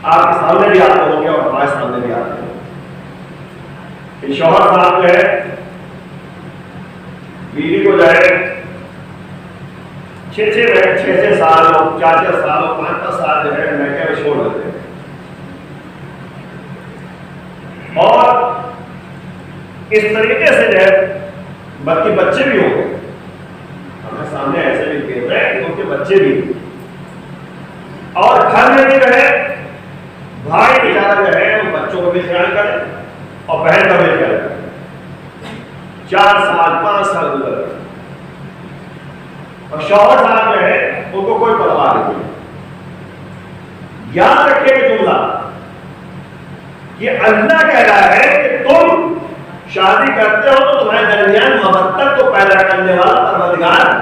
آپ کے سامنے بھی آتے ہوں گے اور ہمارے سامنے بھی آتے ہیں کہ شوہر صاحب جو ہے بیوی کو جائے 6 سال اور 4 سال اور 5 سال جو ہے میکے میں چھوڑ دیتے ہیں، اور اس طریقے سے جو ہے بلکہ بچے بھی ہوں گے ہمارے سامنے، ایسے بھی کہتے ہیں کہ ان کے بچے بھی، اور گھر میں بھی جو ہے بھائی بیچارہ جو ہے وہ بچوں کو بھی خیال کرے اور بہن کا بھی خیال کرے۔ 4 سال 5 سال گزر گئے اور شوہر صاحب جو ہے ان کو کوئی پرواہ نہیں۔ یاد رکھیے کہ جملہ یہ اللہ کہہ رہا ہے کہ تم شادی کرتے ہو تو تمہارے درمیان محبت کو پیدا کرنے والا پروردگار ہے،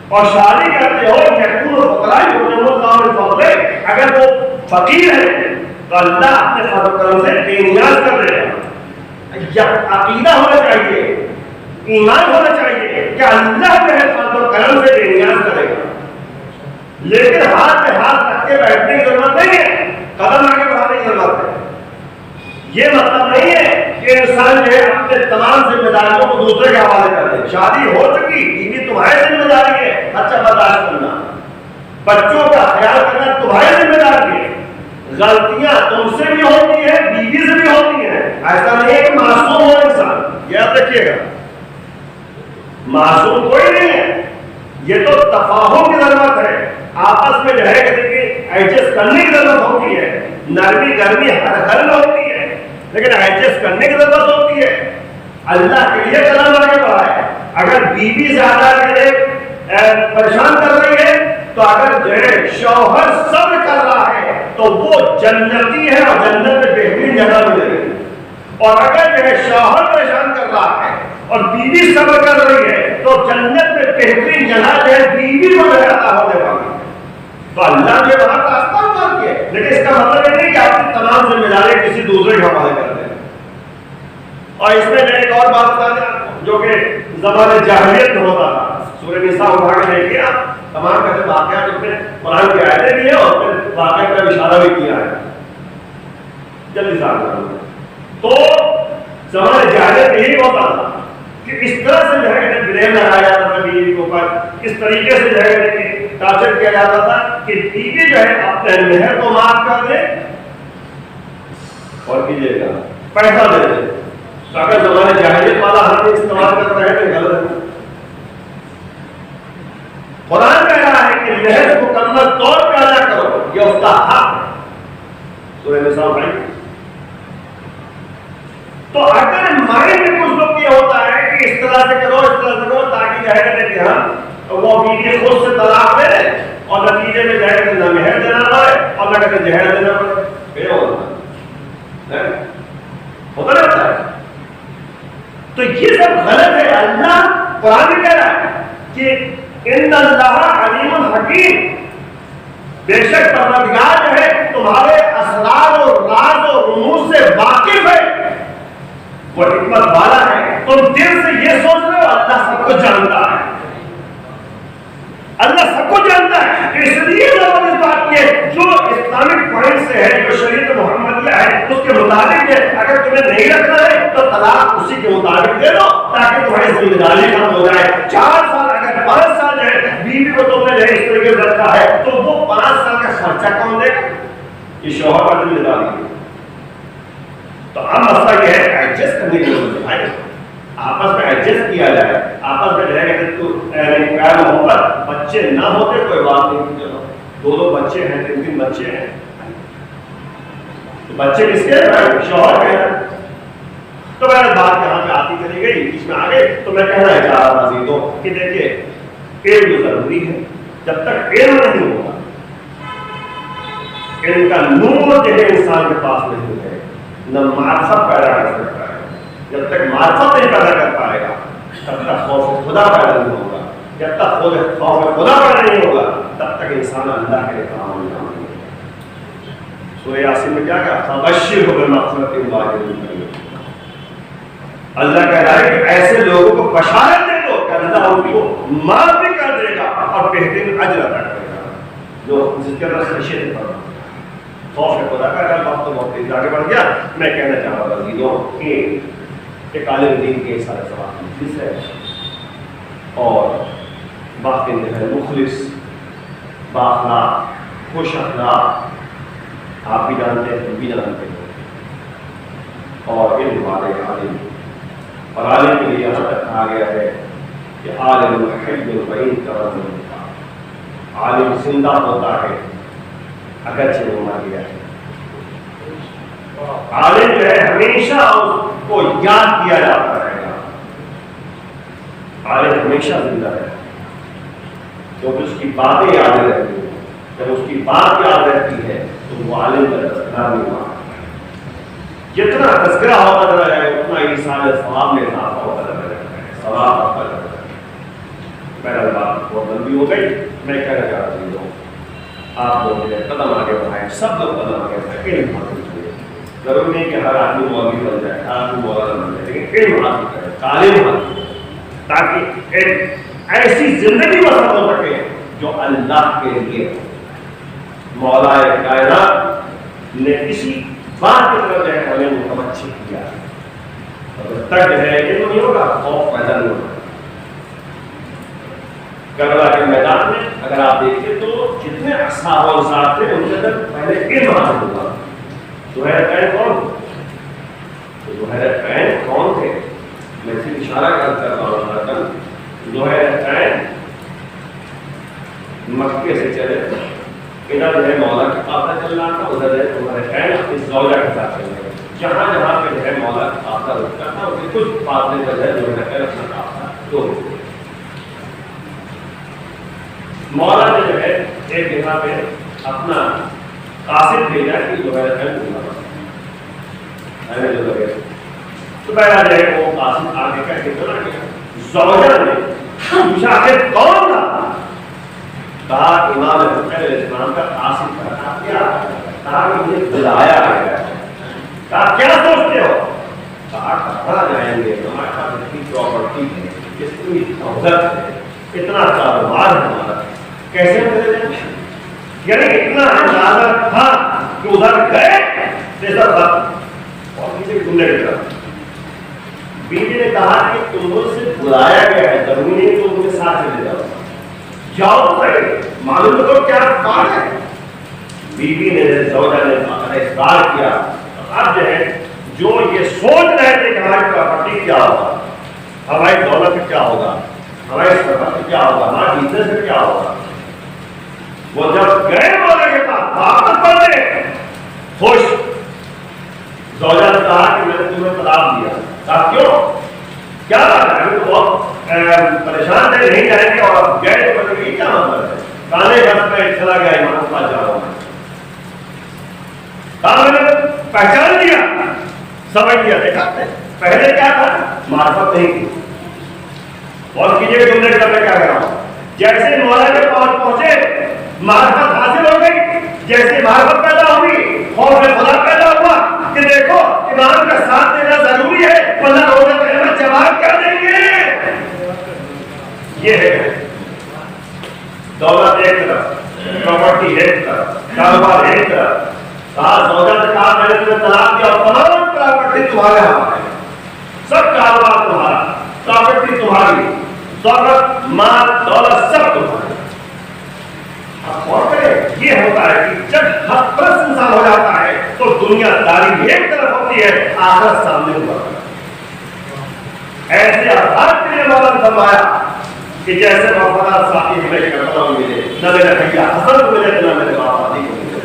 اور شادی کرتے ہو یقین و فقراء اللہ من فضلہ، اگر وہ فقیر ہے تو اللہ اپنے فضل و کرم سے بے نیاز کر دے گا۔ عقیدہ ہونا چاہیے، ایمان ہونا چاہیے کہ اللہ جو ہے فضل و کرم سے بے نیاز کرے گا، لیکن ہاتھ پہ ہاتھ رکھ کے بیٹھنے کی ضرورت نہیں ہے، قدم آگے بڑھانے کی ضرورت ہے۔ یہ مطلب نہیں ہے کہ انسان جو ہے اپنے تمام ذمہ داریوں کو دوسرے کے حوالے کر دے۔ شادی ہو چکی، بیوی تمہاری ذمہ داری ہے اچھا برداشت کرنا، بچوں کا خیال کرنا تمہاری ذمہ داری ہے، غلطیاں تم سے بھی ہوتی ہیں بیوی سے بھی ہوتی ہیں، ایسا نہیں ہے کہ معصوم ہو انسان، یاد رکھیے گا معصوم کوئی نہیں ہے، یہ تو تفاہم کی ضرورت ہے، آپس میں جو ہے ایڈجسٹ کرنے کی ضرورت ہوتی ہے، نرمی گرمی ہر گھر میں ہوتی ہے لیکن ایڈجسٹ کرنے کی ضرورت ہوتی ہے۔ اللہ کے لیے قدم آگے بڑھا ہے، اگر بیوی زیادہ پریشان کر رہی ہے تو اگر جو ہے شوہر صبر کر رہا ہے تو وہ جنتی ہے اور جنت میں بہترین جگہ ملے گی، اور اگر جو ہے شوہر پریشان کر رہا ہے اور بیوی صبر کر رہی ہے تو جنت میں بہترین جگہ جو ہے بیوی کو عطا ہونے والی ہے۔ تو اللہ نے وہاں کا راستہ اتار کیا، لیکن اس کا مطلب یہ نہیں کہ آپ کی تمام ذمہ داری کسی دوسرے کے حوالے کر دیں۔ اور اس میں ایک اور بات بتا دیں جو کہ زمانے جاہلیت میں ہوتا تھا، سورہ نساء اٹھا کے دیکھیے آپ، تمام کا واقعات اس میں قرآن کی آیتیں بھی ہیں اور پھر واقعہ کا اشارہ بھی کیا ہے، جلدی سے آگے۔ تو زمانے جاہلیت یہی ہوتا تھا کہ اس طرح سے جو ہے بلیم لگایا جاتا تھا بیوی کے اوپر، اس طریقے سے جو ہے ٹارچر کیا جاتا تھا کہ بیوی جو ہے اپنے مہر کو معاف کر دے اور کیجیے گا پیسہ دے دے۔ تو اگر زمانے جاہلیت والا ہم استعمال کرتا ہے تو غلط ہے۔ قرآن کہہ رہا ہے کہ مہر مکمل طور پہ ادا کرو، یہ اس کا حق ہے، سورہ نساء بھائی۔ تو اگر مائنڈ میں کچھ لوگ یہ ہوتا ہے کہ اس طرح سے کرو اس طرح سے کرو تاکہ ظاہر ہے کہ ہم وہ بیوی خود سے طلاق دے اور نتیجے میں ظاہر ہے نہ مہر دینا پڑے اور نہ کہتے زہر دینا پڑے، یہ ہوتا رہتا ہے۔ تو یہ سب غلط ہے۔ اللہ قرآن کہہ رہا ہے کہ ان اللہ علیم حکیم، بے شک پروردگار جو ہے تمہارے اسرار اور راز اور رموز سے واقف ہے، وہ حکمت والا ہے۔ تم دل سے یہ سوچ رہے ہو اللہ سب کچھ جانتا ہے، اللہ سب کچھ جانتا ہے۔ اس لیے لوگوں نے بات کی جو اسلامک پوائنٹ سے ہے، جو شریعت محمدیہ ہے اس کے مطابق ہے، اگر تمہیں نہیں رکھنا ہے تو طلاق اسی کے مطابق دے دو تاکہ تمہاری ذمہ داری ختم ہو جائے۔ 4 سال اگر 5 سال ہے بیوی کو تم نے اس طریقے سے رکھا ہے تو وہ 5 سال کا خرچہ کون دے گا؟ یہ شوہر پر ذمہ داری ہے۔ تو اب مسئلہ یہ ہے ایڈجسٹ کرنے کی ضرورت ہے، آپس میں ایڈجسٹ کیا جائے، آپس میں رہ کے پیار محبت، بچے نہ ہوتے کوئی بات نہیں، چلو 2 بچے ہیں 3 بچے ہیں، تو بچے کس کے شوہر کے ہیں۔ تو میں بات یہاں پہ آتی چلی گئی، بیچ میں آ گئی، تو میں کہنا چاہ رہا تھا عزیزوں کہ دیکھیے علم ضروری ہے، جب تک علم نہیں ہوگا، علم کا نور جو ہے انسان کے پاس نہیں ہے، نہ معرفت پیدا کر سکتا ہے۔ جب تک معرفت نہیں پیدا کر پائے گا تب تک خوف خدا پیدا نہیں ہوگا، جب تک خوف خدا پیدا نہیں ہوگا تب تک انسان اللہ کے کام نہیں آئے۔ سورہ یاسین میں کیا کہا؟ فبشرہ بمغفرۃ واجر، اللہ کہہ رہا ہے کہ ایسے لوگوں کو بشارت دے دو کہ اللہ ان کو معاف بھی کر دے گا اور بہترین اجر عطا کرے گا، جو جس کے اندر خشیت پر خوف خدا کا ہے۔ وقت بہت تیز آگے بڑھ گیا، میں کہنا چاہ رہا تھا عزیزوں کہ ایک عالم دین کے سارے سوال مجلس ہے اور باقی ہے مخلص، بااخلاق، خوش اخلاق، آپ بھی جانتے ہیں ہم بھی جانتے ہیں، اور علم والے عالم، اور عالم کے لیے یہاں تک کہا گیا ہے کہ عالم حی بعین کرم عالم زندہ ہوتا ہے اگرچہ وہ مر گیا ہے، عالم جو ہے ہمیشہ اس کو یاد کیا جاتا رہے گا، عالم ہمیشہ زندہ ہے کیونکہ اس کی باتیں یاد رہتی ہیں، جب اس کی بات یاد رہتی ہے تو وہ عالم کا تذکرہ نہیں ہوا، جتنا تذکرہ ہوتا چلا جائے اتنا انسان ثواب میں اضافہ ہوتا چلا جاتا ہے، ثواب ہوتا چلا جاتا ہے۔ میرا بات بہت لمبی ہو گئی، میں کہنا چاہتا ہوں آپ لوگ قدم آگے بڑھائیں، سب لوگ قدم آگے بڑھائیں، علم حاصل کریں، ضروری نہیں کہ ہر آدمی مولوی بن جائے، ہر آدمی مولانا بن جائے، لیکن علم حاصل کریں، تعلیم حاصل کریں، تاکہ ایک ایسی زندگی بسر ہو سکے جو اللہ کے لیے مولا کائنات نے کسی بات کی طرف جو ہے ہمیں متوجہ کیا، اور جب تک ہے علم نہیں ہوگا خوف پیدا نہیں ہوگا۔ کربلا کے میدان میں اگر آپ دیکھیں تو جتنے اصحاب و انصار تھے ان کے اندر پہلے علم حاصل ہوا۔ ذوالقرنین کون تھے؟ میں صرف اشارہ کر رہا ہوں، ذوالقرنین مکے سے چلے، ادھر جو ہے مولا کا قافلہ چل رہا تھا، ادھر ہے ذوالقرنین اپنی زوجہ کے ساتھ چل رہے، جہاں جہاں پہ جو ہے مولا کا قافلہ رکتا تھا اس کے کچھ فاصلے پر ہے ذوالقرنین اپنا قافلہ دو، مولا نے جو ہے ایک جگہ پہ اپنا قاصد بھیجا کہ ذوالقرنین کو بلاؤ، تو پہلا جو ہے وہ قاصد آگے کہہ کے چلا گیا، زوجہ نے پوچھا کہ کون تھا؟ کہا امام حسین علیہ السلام کا قاصد تھا، کہا کہ مجھے بلایا گیا، کہا کیا سوچتے ہو؟ کہا کہاں جائیں گے، ہمارے پاس اتنی پراپرٹی ہے، اتنی دولت ہے، اتنا کاروبار ہے ہمارا، کیسے چلے جائیں؟ یعنی اتنا اندازہ تھا کہ ادھر گئے جیسا تھا، اور کسی گھومنے کی طرف بیوی نے کہا کہ تم مجھ سے بلایا گیا ہے، ضروری نہیں تو ان کے ساتھ چلے جاؤ، جاؤ بھائی معلوم تو کیا بات ہے۔ بیوی نے زوجہ نے اصرار کیا، اب جو ہے جو یہ سوچ رہے تھے کہ ہماری پراپرٹی کیا ہوگا، ہماری دولت کیا ہوگا، ہماری سرحد کیا ہوگا، ہمارا بزنس کیا ہوگا، وہ جب گئے مولا کے پاس واپس پڑھنے خوش، زوجہ نے کہا کہ میں نے تمہیں طلاق دیا، کہا کیوں؟ کیا بات ہے؟ ہم تو بہت پریشان تھے، نہیں جائیں گے اور اب گئے تو مطلب یہ کیا مطلب ہے؟ کانے گھر میں چلا گیا امام کے پاس جا رہا ہوں، کہا میں نے پہچان لیا، سمجھ لیا، دیکھا پہلے کیا تھا؟ معرفت نہیں تھی، اور کیجیے تم نے کر میں کیا کرا ہوں، جیسے مولا کے پاس پہنچے معرفت حاصل ہو گئی، جیسے معرفت پیدا ہوئی خوف خدا پیدا ہوا کہ دیکھو امام کا ساتھ دینا ضروری ہے ورنہ روزہ کلمہ جواب کر دیں گے۔ یہ ہے دولت ایک طرف، پراپرٹی ایک طرف، کاروبار ایک طرف، کہا زوجہ نے کہا میں نے تمہیں طلاق دیا اور تمام پراپرٹی تمہارے ہاتھ ہے، سب کاروبار تمہارا، پراپرٹی تمہاری، دولت مال دولت سب تمہاری۔ یہ ہوتا ہے کہ جب حق پرست انسان ہو جاتا ہے تو دنیا داری ایک طرف ہوتی ہے، آخرت سامنے ہوا، ایسے آزاد کے لیے مولا نے فرمایا کہ جیسے وفادار ساتھی ہمیں کرتا ملے، نہ میرے بھیا حسن ملے نہ میرے باپ علی کو ملے۔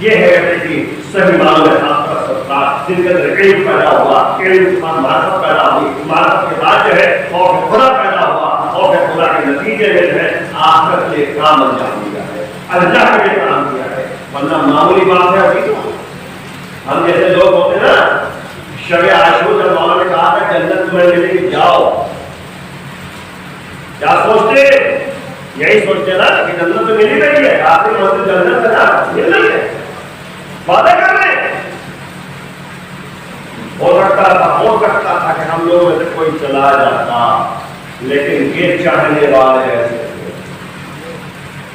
یہ ہے کہ صحیح معنوں میں آپ کا سرکار جن کے اندر علم پیدا ہوا، علم کے بعد معرفت پیدا ہوئی، معرفت کے بعد جو ہے خوف خدا پیدا ہوا، خوف خدا کے نتیجے میں جو ہے آخرت کے کام انجام دیا ہے، اللہ کے لیے کام کیا ہے، ورنہ معمولی بات ہے ابھی تو ہم جیسے لوگ ہوتے ہیں نا، شب عاشور جب مولا نے کہا تھا جنت تمہیں ملے گی جاؤ، کیا سوچتے؟ یہی سوچتے نا کہ جنت تو مل ہی رہی ہے، آخری منزل جنت ہے نا، مل رہی ہے، وعدہ کر رہے ہیں۔ ہو سکتا تھا کہ ہم لوگوں میں سے کوئی چلا جاتا، لیکن یہ چاہنے والے ایسے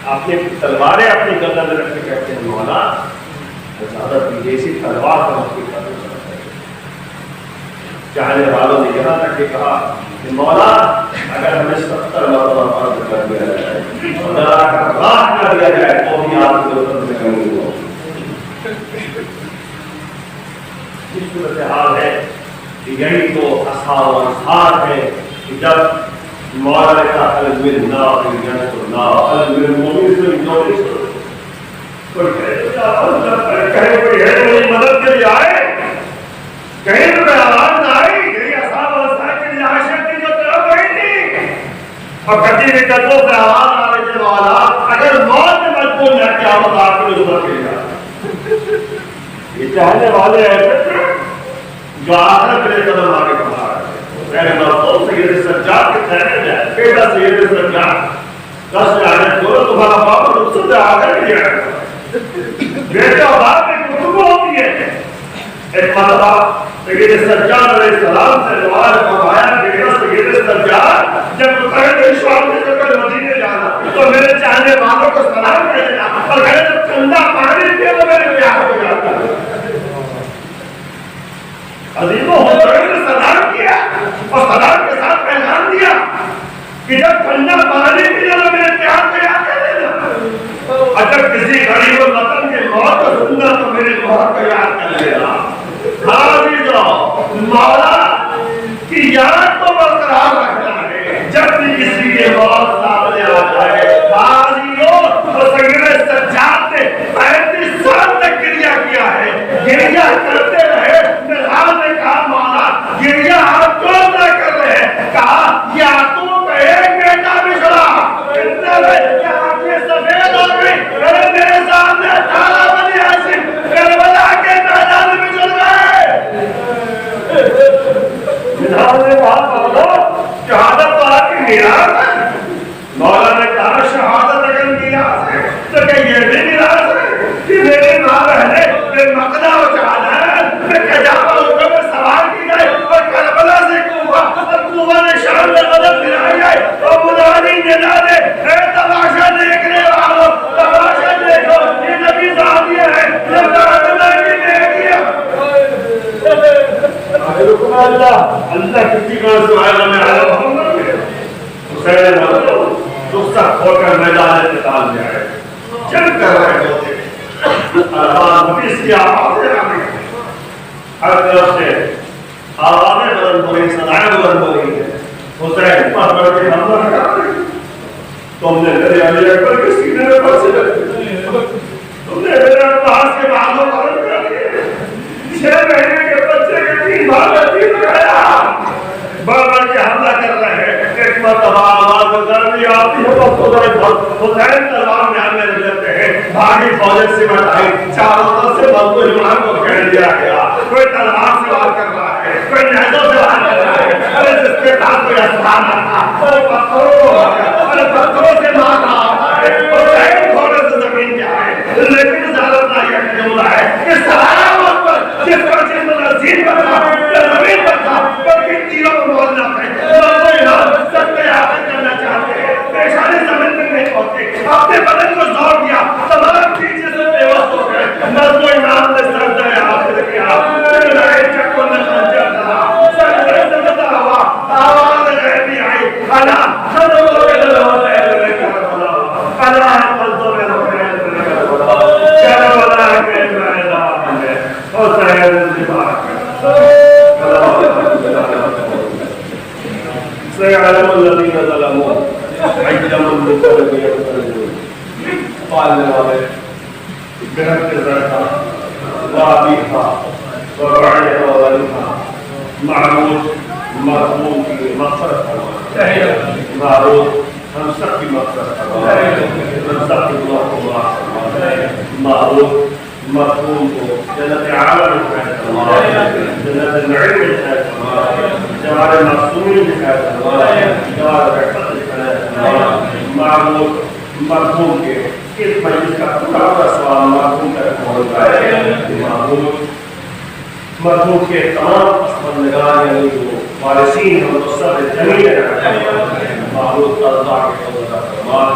اپنی تلواریں اپنی گردن میں رکھ کے کہتے ہیں مولا زیادہ دیسی تلوار کا مطلب کرنا چاہتے ہیں۔ چاہنے والوں نے یہاں تک کہ کہا کہ مولا اگر ہمیں 70 مرتبہ فرض کر دیا جائے اور ذرا راہ کر دیا جائے تو بھی آپ کے اوپر سے کمی ہو. اس صورتحال ہے کہ یہی تو اصحاب و انصار ہے کہ جب مولا نے کہا الْمِنَّا فِي الْجَنَّةِ الْمُؤْمِنِ فِي الْجَنَّةِ کوئی کہے کوئی ہے میری مدد کے لیے آئے کہیں تو میں آواز نہ آئی یہی اصحاب و انصار کے لیے عاشق کی جو طرف ہوئی تھی اور کٹی ہوئی قدموں سے آواز آ رہے تھے مولا اگر موت میں مجبور ہے قیامت آپ کے اوپر کے لیے یہ چاہنے والے ایسے جو آخر کے لیے قدم آگے بڑھا رہے ہیں مرتبہ سید سجاد کے ٹھہرے جائے بیٹا سید سجاد 10 آنے چھوڑو تمہارا باپ رخصت سے آخر کے لیے آئے بیٹا باپ میں کتب ہوتی ہے. ایک مرتبہ سید سجاد علیہ السلام سے دعا فرمایا بیٹا سید سجاد جب مقرر شام سے کر مدینے جانا تو میرے چاہنے والوں کو سلام کہہ دینا اور کہے جب ٹھنڈا پانی پیے تو میرے پیار ہو جاتا عظیموں حضور نے سلام کیا اور سلام کے ساتھ پیغام دیا کہ جب ٹھنڈا پانی پیے تو میرے پیار کو یاد کر دینا اور جب کسی غریب وطن کے موت کو سننا تو میری موت کو یاد کر لینا. مولا کی یاد تو برقرار رکھنا ہے جب بھی کسی کے موت سامنے آ جائے. سید سجاد نے 35 سال تک گریہ کیا ہے گریہ کرتے رہے. ملحان نے کہا مولا گریہ آپ کیوں نہ کر رہے ہیں کہا یا تو ایک بیٹا بچڑا اتنے میں کیا آنکھیں سفید ہو گئی میرے سامنے 18 بنی ہاشم کربلا کے میدان میں چل گئے. ملحان نے کہا مولا شہادت تو آپ کی میراث ہے. مولا نے کہا شہادت اگر میراث ہے تو کہ یہ بھی میراث ہے کہ میری ماں بہنے میں مقدہ و شہادت میں کجابہ اوپر میں سوار کی گئے اور کربلا سے کوفہ اور کوفہ نے شام میں قدم پھرائی گئے اور مدانی ندا دے اے تماشا دیکھنے والوں تماشا دیکھو یہ نبی صحابی ہے یہ کربلا کی بیٹی ہے. اللہ کسی کا سوال میں آیا محمد حسین رخصت ہو کر میدان قتال میں آئے جنگ کر رہے ہوتے حفیظ کی آوازیں آ رہی ہیں ہر طرف سے آوازیں بلند ہو رہی صدائیں بلند ہو رہی ہیں. حسین پر بڑھ کے حملہ کر رہے تم نے میرے علی اکبر کے سینے میں پھنسے تم نے میرے عباس کے بالوں پر کر دیے 6 مہینے کے بچے کے 3 بار یتیم کرایا بڑھ کے حملہ کر رہے ہیں. ایک مرتبہ آواز گرمی آتی ہے حسین تلوار میں ہمیں لگتے ہیں بھاگی فوجیں سے بٹائی چاروں طرف سے ملک و ایمان کو گھیر دیا گیا. کوئی تلوار سے وار کر رہا ہے کوئی نیزوں سے وار کر رہا ہے ارے جس کے ساتھ کوئی اسلام رکھا ارے پتھروں سے مار رہا ہے حسین گھوڑے سے زمین پہ آئے لیکن زیادت نہ یہ جملہ ہے کہ سلام پر جس کا جسم نزید پر تھا زمین پر تھا بلکہ تیروں کو بولنا ہے سکتے حاصل کرنا چاہتے ہیں پیشانی زمین میں نہیں پہنچے اپنے بدن کو زور دیا تمام پیچھے سے بے وقت ہو گئے نظم و امام نے سردہ حاصل کیا لڑائی چکوں نے خنجر ڈالا سردہ سجدہ ہوا آواز غیبی آئی اللہ سب لوگوں کے دل ہوتے ہیں اللہ قلبوں میں رکھنے کربلا کے میدان میں حسین سيعلم الذين ظلموا أي منقلب ينقلبون. قال والے بہت زرتا وابیھا وبعدها وغيرها معروف مرحوم کی مغفرت فرمائے معروف ہم سب کی مغفرت فرمائے ہم سب کی اللہ کو معاف فرمائے معروف مرحوم کو جنت عالم میں فرمائے جنت النعیم میں فرمائے جوار معصومی میں فرمائے جوار رحمت میں فرمائے معروف مرحوم کے اس مجلس کا پورا سوال مرحوم تک پہنچ رہا ہے. مرحوم کے تمام پسماندگان یعنی جو وارثین ہیں وہ سب جمیل ہیں معروف اللہ کے فضل کا فرمان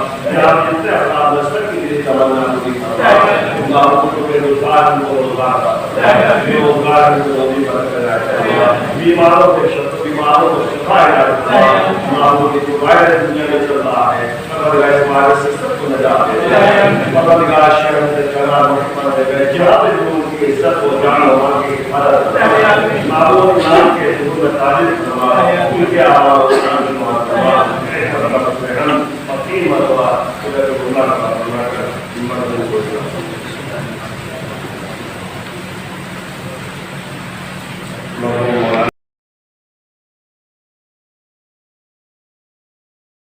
آپ جتنے افراد نسل کی میری تمنا پوری فرمائے معروف کو بے روزگار کو روزگار کا فرمائے بے روزگار کو روزی برقرار فرمائے بیماروں کے شفا بیماروں کو شفا معبود جو وائرس دنیا میں چل رہا ہے پروردگار اس وائرس سے سب کو نجات دے پروردگار شہر سے جلال محمد ہے جہاں پہ لوگوں کی عزت و جان و مال کی حفاظت کرے معبود نام کے حضور میں تاجر فرما ان کے آواز و جان کی محبت فرما اور تین مرتبہ